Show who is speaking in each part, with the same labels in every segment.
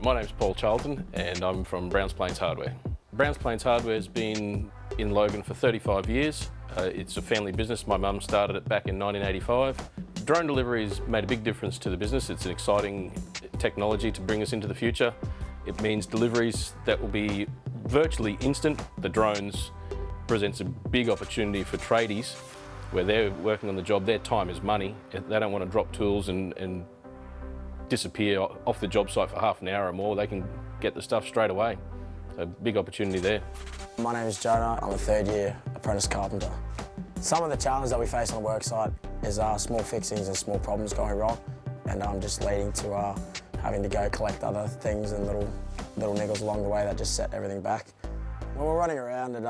Speaker 1: My name's Paul Charlton and I'm from Browns Plains Hardware. Browns Plains Hardware has been in Logan for 35 years. It's a family business. My mum started it back in 1985. Drone delivery's made a big difference to the business. It's an exciting technology to bring us into the future. It means deliveries that will be virtually instant. The drones presents a big opportunity for tradies where they're working on the job. Their time is money. They don't want to drop tools and disappear off the job site for half an hour or more. They can get the stuff straight away. So big opportunity there.
Speaker 2: My name is Jonah. I'm a third-year apprentice carpenter. Some of the challenges that we face on the work site is small fixings and small problems going wrong, and just leading to having to go collect other things and little niggles along the way that just set everything back. When we're running around and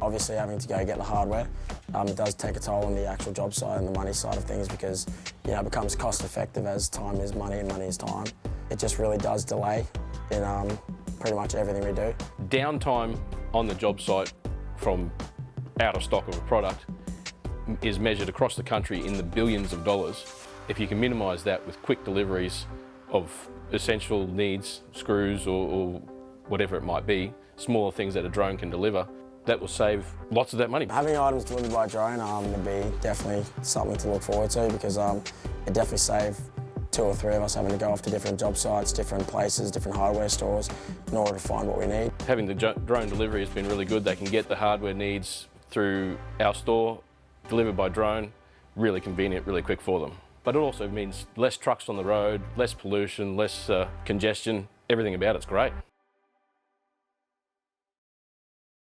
Speaker 2: obviously having to go get the hardware, it does take a toll on the actual job side and the money side of things because it becomes cost effective as time is money and money is time. It just really does delay in pretty much everything we do.
Speaker 1: Downtime on the job site from out of stock of a product is measured across the country in the billions of dollars. If you can minimise that with quick deliveries of essential needs, screws or whatever it might be, smaller things that a drone can deliver, that will save lots of that money.
Speaker 2: Having items delivered by drone would be definitely something to look forward to because it definitely save 2 or 3 of us having to go off to different job sites, different places, different hardware stores in order to find what we need.
Speaker 1: Having the drone delivery has been really good. They can get the hardware needs through our store, delivered by drone, really convenient, really quick for them. But it also means less trucks on the road, less pollution, less congestion. Everything about it's great.